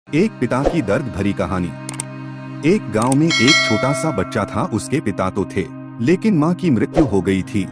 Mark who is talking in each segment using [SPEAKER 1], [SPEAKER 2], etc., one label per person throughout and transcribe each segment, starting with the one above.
[SPEAKER 1] एक पिता की दर्द भरी कहानी। एक गांव में एक छोटा सा बच्चा था। उसके पिता तो थे, लेकिन माँ की मृत्यु हो गई थी।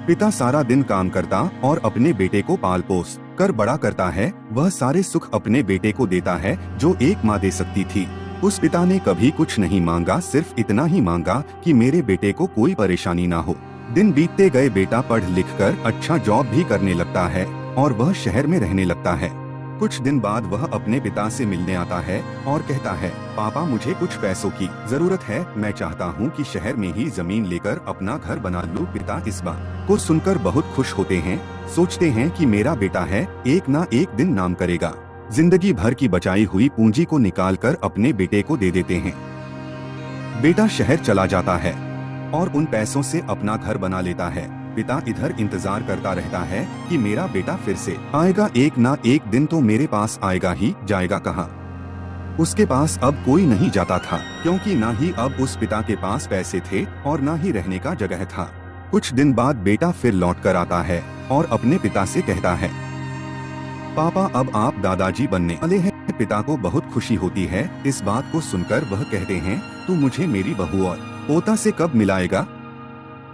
[SPEAKER 1] पिता सारा दिन काम करता और अपने बेटे को पाल पोस कर बड़ा करता है। वह सारे सुख अपने बेटे को देता है जो एक माँ दे सकती थी। उस पिता ने कभी कुछ नहीं मांगा, सिर्फ इतना ही मांगा कि मेरे बेटे को कोई परेशानी ना हो। दिन बीतते गए, बेटा पढ़ लिख कर अच्छा जॉब भी करने लगता है और वह शहर में रहने लगता है। कुछ दिन बाद वह अपने पिता से मिलने आता है और कहता है, पापा मुझे कुछ पैसों की जरूरत है। मैं चाहता हूँ कि शहर में ही जमीन लेकर अपना घर बना लूँ। पिता इस बात को सुनकर बहुत खुश होते हैं। सोचते हैं कि मेरा बेटा है, एक ना एक दिन नाम करेगा। जिंदगी भर की बचाई हुई पूंजी को निकालकर अपने बेटे को दे देते हैं। बेटा शहर चला जाता है और उन पैसों से अपना घर बना लेता है। पिता इधर इंतजार करता रहता है कि मेरा बेटा फिर से आएगा, एक ना एक दिन तो मेरे पास आएगा ही। जाएगा कहाँ? उसके पास अब कोई नहीं जाता था, क्योंकि ना ही अब उस पिता के पास पैसे थे और ना ही रहने का जगह था। कुछ दिन बाद बेटा फिर लौट कर आता है और अपने पिता से कहता है, पापा अब आप दादाजी बनने वाले हैं। पिता को बहुत खुशी होती है। इस बात को सुनकर वह कहते हैं, तू मुझे मेरी बहू और पोता से कब मिलाएगा?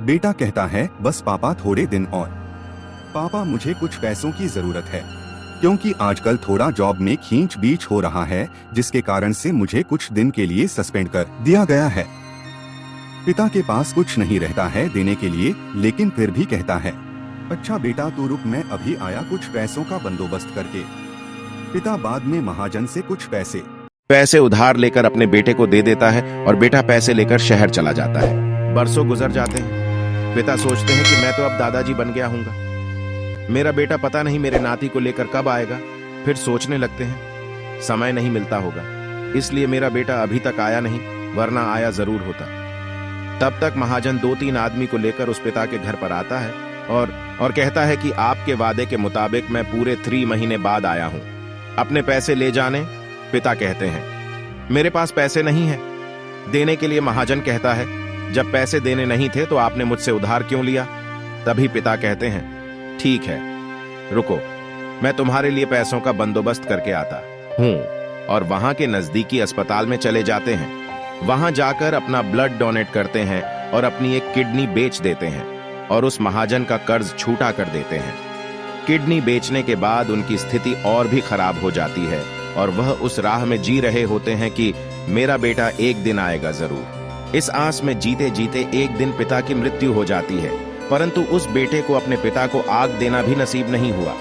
[SPEAKER 1] बेटा कहता है, बस पापा थोड़े दिन और। पापा मुझे कुछ पैसों की जरूरत है, क्योंकि आजकल थोड़ा जॉब में खींच बीच हो रहा है, जिसके कारण से मुझे कुछ दिन के लिए सस्पेंड कर दिया गया है। पिता के पास कुछ नहीं रहता है देने के लिए, लेकिन फिर भी कहता है, अच्छा बेटा तू रुक, मैं अभी आया कुछ पैसों का बंदोबस्त करके। पिता बाद में महाजन से कुछ पैसे
[SPEAKER 2] उधार लेकर अपने बेटे को दे देता है और बेटा पैसे लेकर शहर चला जाता है। बरसों गुजर जाते हैं। पिता सोचते हैं कि मैं तो अब दादाजी बन गया हूँगा, मेरा बेटा पता नहीं मेरे नाती को लेकर कब आएगा। फिर सोचने लगते हैं, समय नहीं मिलता होगा, इसलिए मेरा बेटा अभी तक आया नहीं, वरना आया जरूर होता। तब तक महाजन 2-3 आदमी को लेकर उस पिता के घर पर आता है और कहता है कि आपके वादे के मुताबिक मैं पूरे 3 महीने बाद आया हूँ, अपने पैसे ले जाने। पिता कहते हैं, मेरे पास पैसे नहीं है देने के लिए। महाजन कहता है, जब पैसे देने नहीं थे तो आपने मुझसे उधार क्यों लिया? तभी पिता कहते हैं, ठीक है रुको, मैं तुम्हारे लिए पैसों का बंदोबस्त करके आता हूँ। और वहां के नजदीकी अस्पताल में चले जाते हैं। वहां जाकर अपना ब्लड डोनेट करते हैं और अपनी एक किडनी बेच देते हैं और उस महाजन का कर्ज छूटा कर देते हैं। किडनी बेचने के बाद उनकी स्थिति और भी खराब हो जाती है और वह उस राह में जी रहे होते हैं कि मेरा बेटा एक दिन आएगा जरूर। इस आस में जीते जीते एक दिन पिता की मृत्यु हो जाती है, परंतु उस बेटे को अपने पिता को आग देना भी नसीब नहीं हुआ।